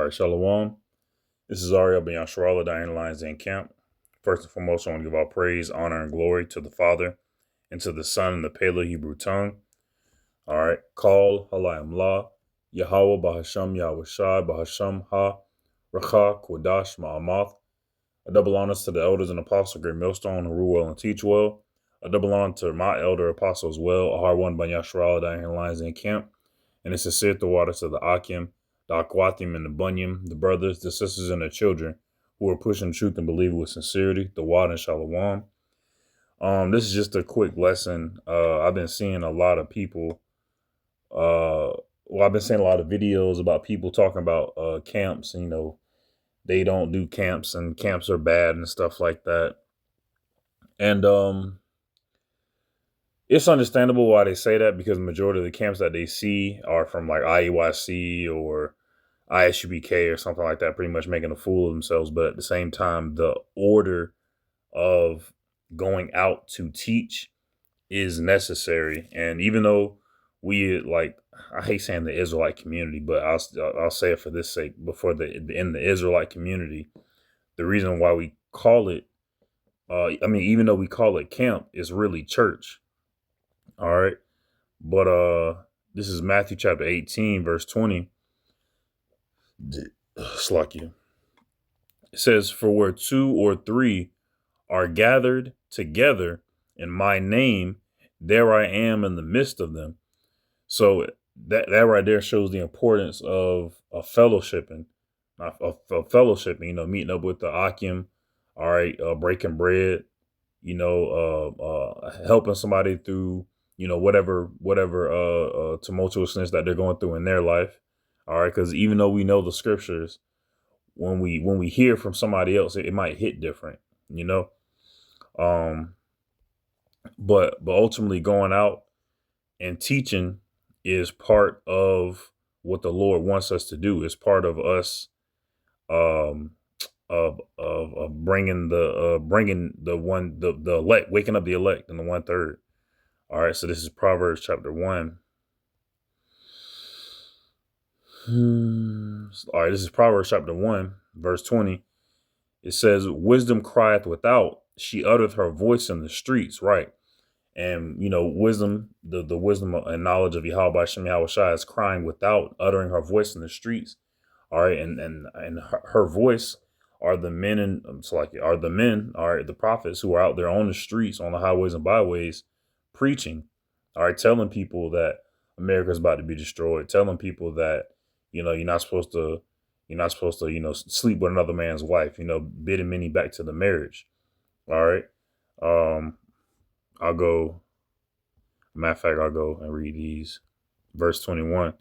All right, Shalom. This is Ariel Ben Yasharallah, Diane Lions in Camp. First and foremost, I want to give all praise, honor, and glory to the Father, and to the Son, in the Paleo Hebrew tongue. All right. Call Halayim La, Yahweh Bahasham Yahweh Shai Bahasham Ha, Racha Kodash Ma'amath. A double honor to the elders and apostles, Great Millstone, who rule well and teach well. A double honor to my elder apostle as well, Ahar one Ben Yasharallah, Diane Lions in Camp. And it's a sincere water to the Akim, the Aquatim, and the Bunyim, the brothers, the sisters, and the children who are pushing truth and believing with sincerity, the Wad and Shalom. This is just a quick lesson. I've been seeing a lot of people. I've been seeing a lot of videos about people talking about camps. You know, they don't do camps, and camps are bad and stuff like that. And it's understandable why they say that, because the majority of the camps that they see are from like IUIC or ISUBK or something like that, pretty much making a fool of themselves. But at the same time, the order of going out to teach is necessary. And even though we, like, I hate saying the Israelite community, but I'll say it for this sake, before in the Israelite community, the reason why we call it, even though we call it camp, it's really church. All right. But this is Matthew chapter 18, verse 20. Slack you. It says, "For where 2 or 3 are gathered together in my name, there I am in the midst of them." So that right there shows the importance of fellowshipping, meeting up with the Akim, all right, breaking bread, helping somebody through, whatever tumultuousness that they're going through in their life. All right. Because even though we know the scriptures, when we hear from somebody else, it might hit different, um, but ultimately going out and teaching is part of what the Lord wants us to do. It's part of us, of bringing the elect, waking up the elect in the 1/3. All right. So this is Proverbs chapter 1. All right. This is Proverbs chapter 1, verse 20. It says, "Wisdom crieth without, she uttereth her voice in the streets." Right. And, wisdom, the wisdom and knowledge of Yahweh Hashem Yahweh Shai is crying without, uttering her voice in the streets. All right. And her voice are the men, all right, the prophets who are out there on the streets, on the highways and byways, preaching, all right, telling people that America's about to be destroyed, telling people that, you're not supposed to, sleep with another man's wife, bidding many back to the marriage. All right. I'll go and read these. Verse 21.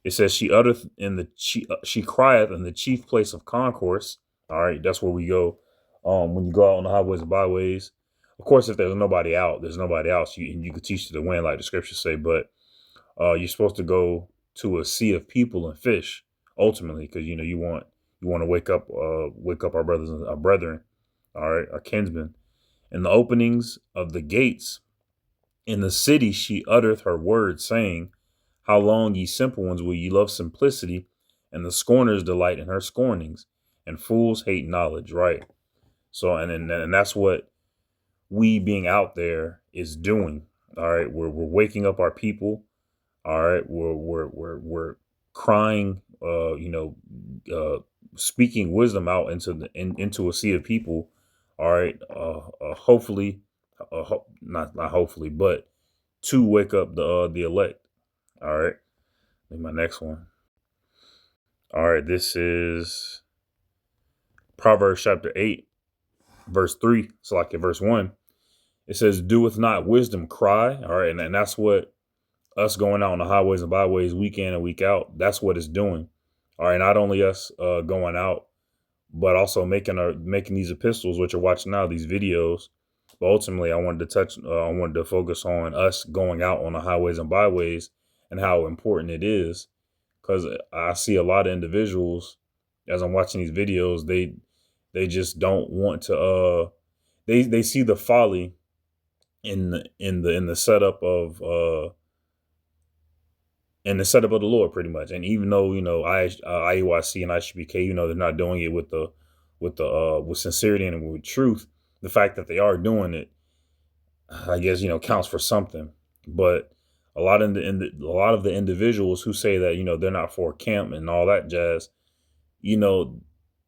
It says, she crieth in the chief place of concourse. All right. That's where we go. When you go out on the highways and byways, of course, if there's nobody out, there's nobody else. You could teach to the wind, like the scriptures say, but you're supposed to go to a sea of people and fish ultimately, because, you want to wake up our brothers and our brethren. All right. Our kinsmen. In the openings of the gates in the city, she uttereth her words, saying, how long, ye simple ones, will ye love simplicity? And the scorners delight in her scornings, and fools hate knowledge. Right. So, and that's what we being out there is doing. All right. We're waking up our people. All right. We're crying, speaking wisdom out into a sea of people. All right. Hopefully, not hopefully, but to wake up the elect. All right. My next one. All right. This is Proverbs chapter 8, verse 3. So like in verse 1, it says, "Doeth not wisdom cry?" All right. And that's what us going out on the highways and byways week in and week out, that's what it's doing. All right. Not only us going out, but also making these epistles, which you're watching now, these videos. But ultimately, I wanted to focus on us going out on the highways and byways and how important it is, because I see a lot of individuals as I'm watching these videos, they just don't want to. They see the folly in the setup of and the setup of the Lord, pretty much. And even though IUIC and ISBK, they're not doing it with sincerity and with truth, the fact that they are doing it, I guess, counts for something. But a lot of the individuals who say that they're not for camp and all that jazz, you know,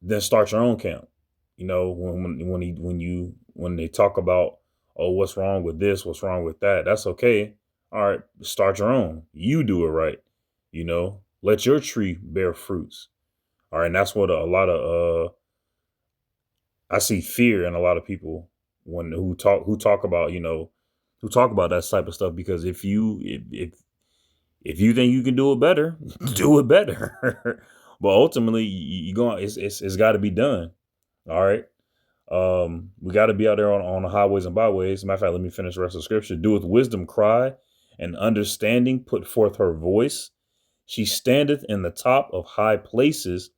then start your own camp. When they talk about, oh, what's wrong with this, what's wrong with that, that's okay. All right, start your own. You do it right. Let your tree bear fruits. All right, and that's what a lot of I see fear in a lot of people who talk about that type of stuff, because if you think you can do it better, do it better. But ultimately, you going it's got to be done. All right. We got to be out there on the highways and byways. Matter of fact, let me finish the rest of the scripture. Do with wisdom cry, and understanding put forth her voice. She standeth in the top of high places,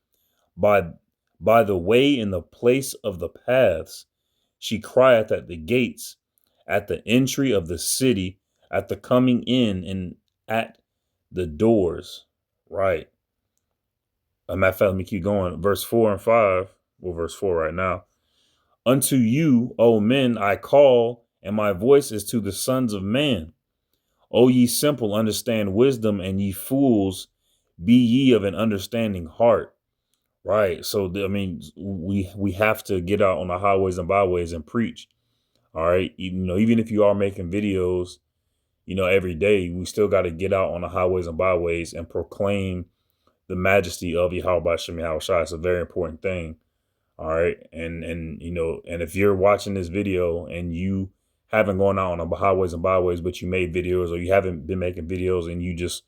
by the way in the place of the paths. She crieth at the gates, at the entry of the city, at the coming in, and at the doors. Right. Matter of fact, let me keep going. Verse 4 and 5. Well, verse 4 right now. Unto you, O men, I call, and my voice is to the sons of man. O ye simple, understand wisdom, and ye fools, be ye of an understanding heart. Right. So, I mean, we have to get out on the highways and byways and preach. All right. Even if you are making videos, every day, we still got to get out on the highways and byways and proclaim the majesty of Yahweh Shem Yahushua. It's a very important thing. All right. And if you're watching this video and you haven't gone out on the highways and byways, but you made videos, or you haven't been making videos, and you just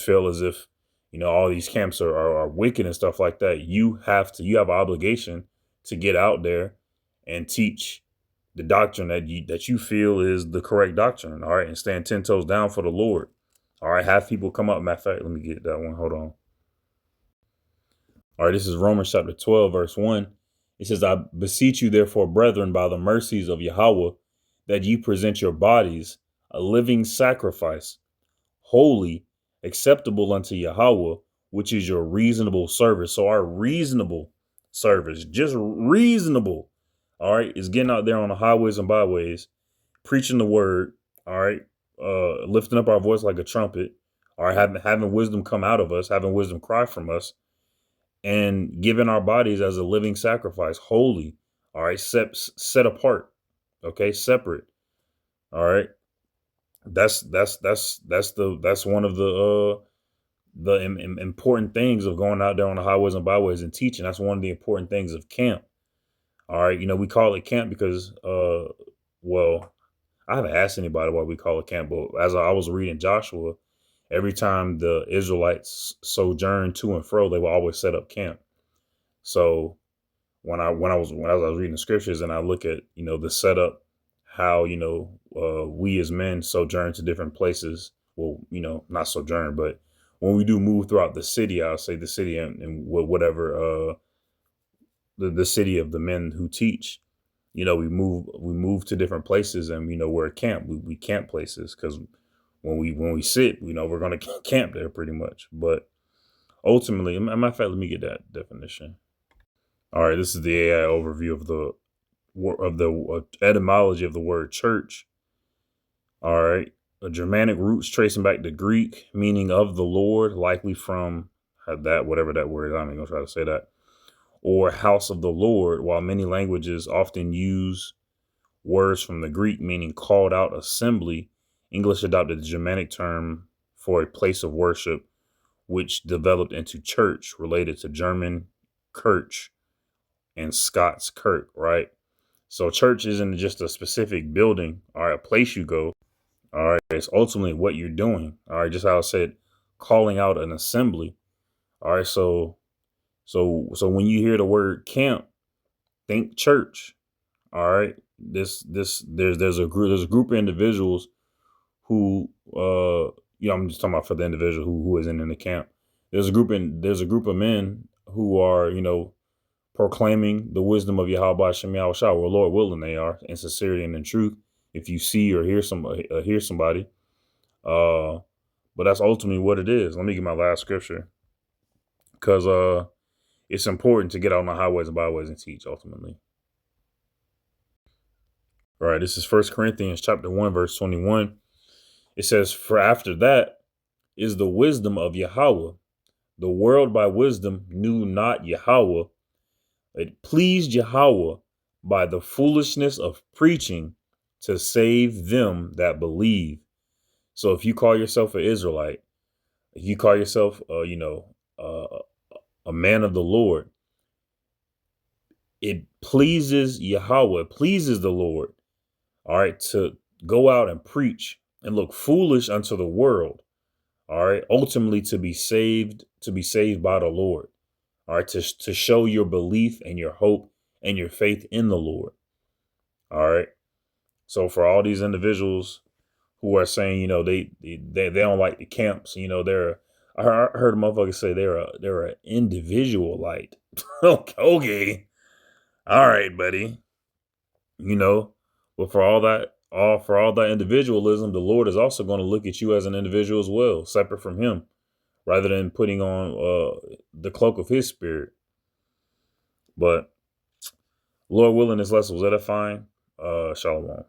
feel as if, all these camps are wicked and stuff like that, you have an obligation to get out there and teach the doctrine that you feel is the correct doctrine. All right. And stand 10 toes down for the Lord. All right. Have people come up. Matter of fact, let me get that one. Hold on. All right. This is Romans chapter 12, verse 1. It says, I beseech you, therefore, brethren, by the mercies of Yahweh, that ye present your bodies a living sacrifice, holy, acceptable unto Yahweh, which is your reasonable service. So our reasonable service, just reasonable, all right, is getting out there on the highways and byways, preaching the word, all right, lifting up our voice like a trumpet, all right, having wisdom come out of us, having wisdom cry from us, and giving our bodies as a living sacrifice, holy, all right, set apart, okay, separate, all right. That's one of the important things of going out there on the highways and byways and teaching. That's one of the important things of camp. All right, we call it camp because well, I haven't asked anybody why we call it camp, but as I was reading Joshua, every time the Israelites sojourned to and fro, they would always set up camp. So when I was reading the scriptures and I look at the setup, how we as men sojourn to different places. Well, not sojourn, but when we do move throughout the city, I'll say the city and whatever the city of the men who teach. We move to different places, and we're at camp. We camp places because when we sit, we're going to camp there pretty much. But ultimately, matter of fact, let me get that definition. All right, this is the AI overview of the etymology of the word church. All right, Germanic roots tracing back to Greek, meaning of the Lord, likely from that, whatever that word is. I'm not gonna try to say that, or house of the Lord. While many languages often use words from the Greek meaning called out assembly, English adopted the Germanic term for a place of worship, which developed into church, related to German Kirche and Scots Kirk, right? So church isn't just a specific building or a place you go. All right. It's ultimately what you're doing. All right. Just how I said, calling out an assembly. All right. So when you hear the word camp, think church. All right. There's a group of individuals who, I'm just talking about for the individual who isn't in the camp. There's a group of men who are, proclaiming the wisdom of Yahweh Shem Yahushua, well, Lord willing, they are in sincerity and in truth. If you see or hear somebody, But that's ultimately what it is. Let me get my last scripture, because it's important to get out on the highways and byways and teach ultimately. All right, this is First Corinthians chapter 1, verse 21. It says, "For after that is the wisdom of Yahweh. The world by wisdom knew not Yahweh. It pleased Yahweh by the foolishness of preaching to save them that believe." So if you call yourself an Israelite, if you call yourself, a man of the Lord, it pleases Yahweh, pleases the Lord, all right, to go out and preach and look foolish unto the world, all right, ultimately to be saved by the Lord, all right, to show your belief and your hope and your faith in the Lord, all right. So for all these individuals who are saying, they don't like the camps, I heard a motherfucker say they're an individualite. Okay, all right, buddy. you know but for all that individualism, the Lord is also going to look at you as an individual as well, separate from him, rather than putting on the cloak of his spirit. But Lord willing, this lesson was edifying. Shalom.